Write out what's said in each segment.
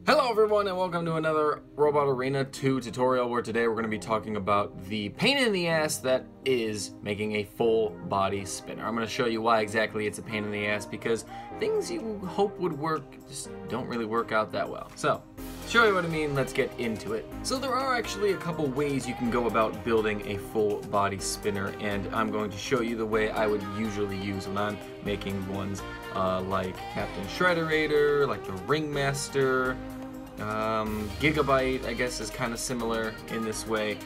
Hello everyone and welcome to another Robot Arena 2 tutorial where today we're going to be talking about the pain in the ass that is making a full body spinner. I'm going to show you why exactly it's a pain in the ass because things you hope would work just don't really work out that well. So, to show you what I mean, let's get into it. So there are actually a couple ways you can go about building a full body spinner, and I'm going to show you the way I would usually use when I'm making ones like Captain Shredderator, like the Ringmaster. Gigabyte, I guess, is kind of similar in this way.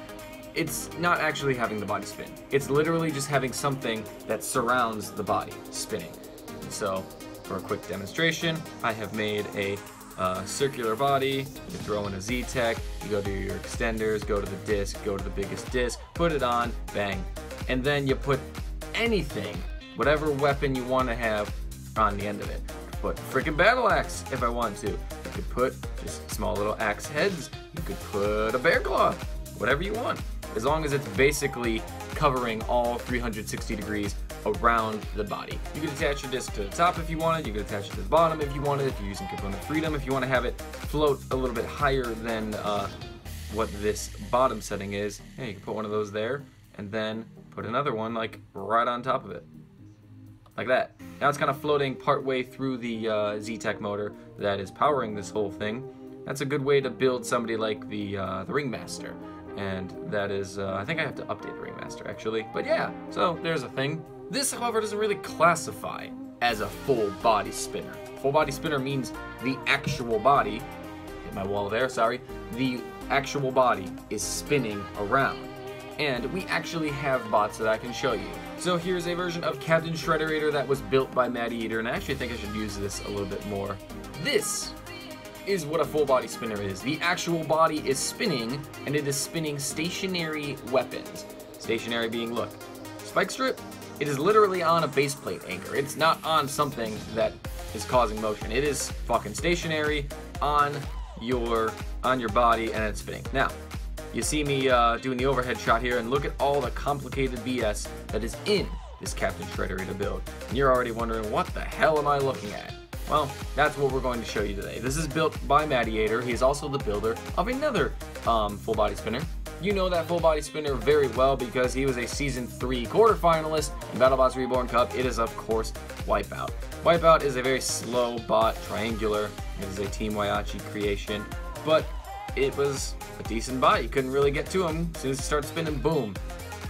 It's not actually having the body spin. It's literally just having something that surrounds the body spinning. And so, for a quick demonstration, I have made a circular body. You throw in a Z-Tech, you go to your extenders, go to the disc, go to the biggest disc, put it on, bang. And then you put anything, whatever weapon you want to have on the end of it. Put freaking battle axe if I want to. You could put just small little axe heads. You could put a bear claw, whatever you want. As long as it's basically covering all 360 degrees around the body. You could attach your disc to the top if you wanted. You could attach it to the bottom if you wanted. If you're using component freedom, if you want to have it float a little bit higher than what this bottom setting is, yeah, you can put one of those there and then put another one like right on top of it. Like that. Now it's kind of floating partway through the Z-Tech motor that is powering this whole thing. That's a good way to build somebody like the Ringmaster. And that is, I think I have to update the Ringmaster actually. But yeah, so there's a thing. This, however, doesn't really classify as a full body spinner. Full body spinner means the actual body, hit my wall there, sorry, the actual body is spinning around. And we actually have bots that I can show you. So here's a version of Captain Shredderator that was built by Mattiator, and I actually think I should use this a little bit more. This is what a full body spinner is. The actual body is spinning, and it is spinning stationary weapons. Stationary being, look, spike strip, it is literally on a base plate anchor. It's not on something that is causing motion. It is fucking stationary on your body, and it's spinning. Now, you see me doing the overhead shot here, and look at all the complicated BS that is in this Captain Shredderator build. And you're already wondering, what the hell am I looking at? Well, that's what we're going to show you today. This is built by Mattiator. He is also the builder of another full body spinner. You know that full body spinner very well because he was a Season 3 quarterfinalist in BattleBots Reborn Cup. It is, of course, Y-Pout. Y-Pout is a very slow bot, triangular. It is a Team Waiachi creation, but it was a decent bot. You couldn't really get to him. As soon as he starts spinning, boom.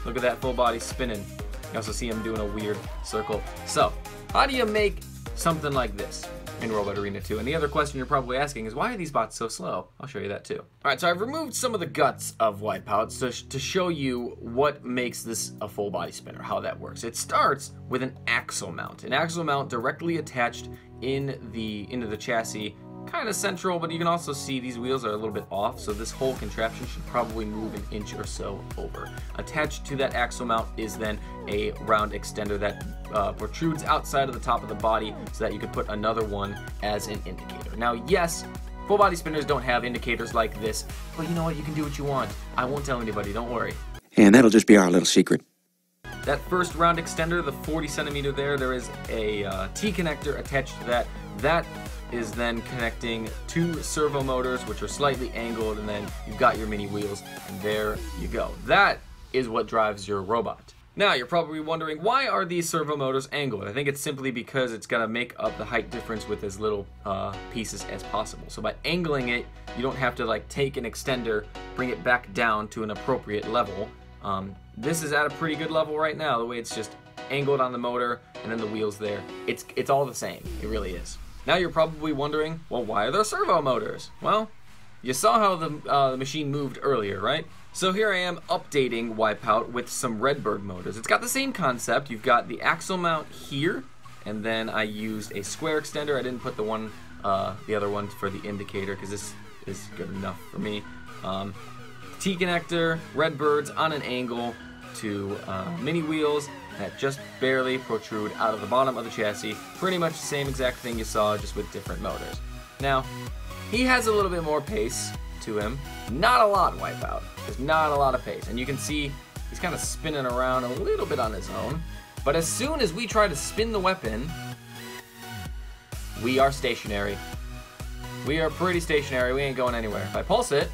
Look at that full body spinning. You also see him doing a weird circle. So, how do you make something like this in Robot Arena 2? And the other question you're probably asking is, why are these bots so slow? I'll show you that too. Alright, so I've removed some of the guts of Y-Pout to show you what makes this a full body spinner, how that works. It starts with an axle mount. An axle mount directly attached into the chassis, kind of central, but you can also see these wheels are a little bit off, so this whole contraption should probably move an inch or so over. Attached to that axle mount is then a round extender that protrudes outside of the top of the body so that you can put another one as an indicator. Now, yes, full body spinners don't have indicators like this, but you know what? You can do what you want. I won't tell anybody, don't worry. And that'll just be our little secret. That first round extender, the 40 centimeter there is a T-connector attached to that. That is then connecting two servo motors, which are slightly angled, and then you've got your mini wheels, and there you go. That is what drives your robot. Now, you're probably wondering, why are these servo motors angled? I think it's simply because it's got to make up the height difference with as little pieces as possible. So by angling it, you don't have to like take an extender, bring it back down to an appropriate level. This is at a pretty good level right now, the way it's just angled on the motor, and then the wheels there. It's all the same, it really is. Now you're probably wondering, well, why are there servo motors? Well, you saw how the machine moved earlier, right? So here I am updating Y-Pout with some Redbird motors. It's got the same concept. You've got the axle mount here, and then I used a square extender. I didn't put the other one for the indicator because this is good enough for me. T-connector, Redbirds on an angle to mini wheels that just barely protrude out of the bottom of the chassis. Pretty much the same exact thing you saw, just with different motors. Now, he has a little bit more pace to him. Not a lot, Y-Pout. There's not a lot of pace. And you can see he's kind of spinning around a little bit on his own. But as soon as we try to spin the weapon, we are stationary. We are pretty stationary. We ain't going anywhere. If I pulse it,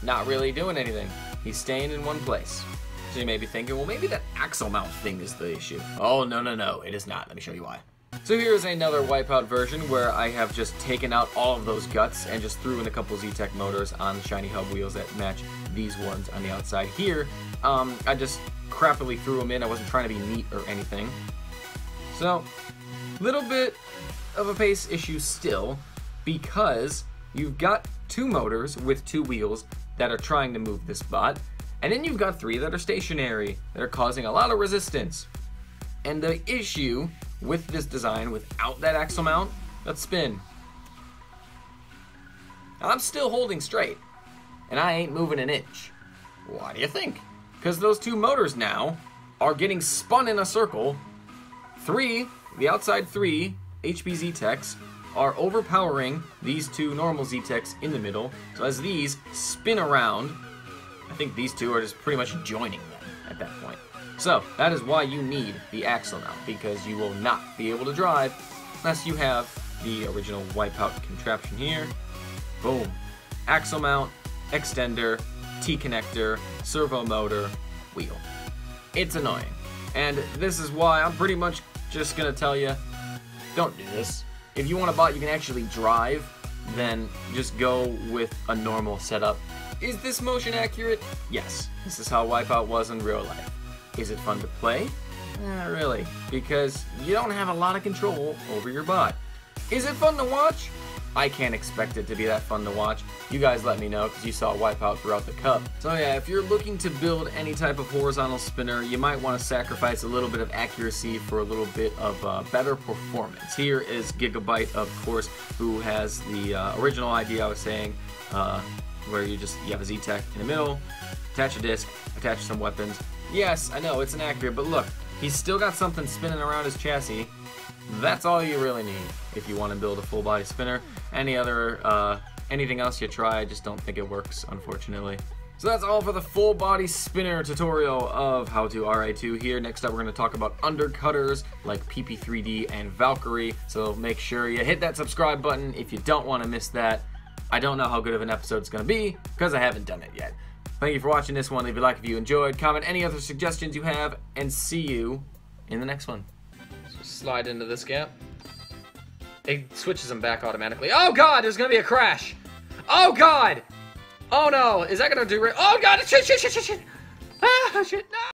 not really doing anything. He's staying in one place. So you may be thinking, well, maybe that axle mount thing is the issue. Oh, no, no, no. It is not. Let me show you why. So here's another Y-Pout version where I have just taken out all of those guts and just threw in a couple Z-Tech motors on the shiny hub wheels that match these ones on the outside here. I just crappily threw them in. I wasn't trying to be neat or anything. So, little bit of a pace issue still, because you've got 2 motors with 2 wheels that are trying to move this bot, and then you've got 3 that are stationary, that are causing a lot of resistance. And the issue with this design, without that axle mount, let's spin. I'm still holding straight, and I ain't moving an inch. Why do you think? Because those 2 motors now are getting spun in a circle. 3, the outside 3 HP Z-Techs are overpowering these 2 normal Z-Techs in the middle. So as these spin around, I think these 2 are just pretty much joining them at that point. So that is why you need the axle mount, because you will not be able to drive unless you have the original Y-Pout contraption here. Boom. Axle mount, extender, T-connector, servo motor, wheel. It's annoying. And this is why I'm pretty much just gonna tell you, don't do this. If you want a bot you can actually drive, then just go with a normal setup. Is this motion accurate? Yes. This is how Y-Pout was in real life. Is it fun to play? Not really, because you don't have a lot of control over your bot. Is it fun to watch? I can't expect it to be that fun to watch. You guys let me know, because you saw Y-Pout throughout the cup. So yeah, if you're looking to build any type of horizontal spinner, you might want to sacrifice a little bit of accuracy for a little bit of better performance. Here is Gigabyte, of course, who has the original idea I was saying, where you have a Z-Tech in the middle, attach a disc, attach some weapons. Yes, I know, it's inaccurate, but look, he's still got something spinning around his chassis. That's all you really need if you want to build a full body spinner. Anything else you try, I just don't think it works, unfortunately. So that's all for the full body spinner tutorial of How to RA2 here. Next up, we're going to talk about undercutters like PP3D and Valkyrie. So make sure you hit that subscribe button if you don't want to miss that. I don't know how good of an episode it's going to be because I haven't done it yet. Thank you for watching this one. Leave a like if you enjoyed. Comment any other suggestions you have, and see you in the next one. So slide into this gap. It switches them back automatically. Oh god, there's gonna be a crash. Oh god. Oh no, is that gonna do? Oh god, shit. Ah, shit.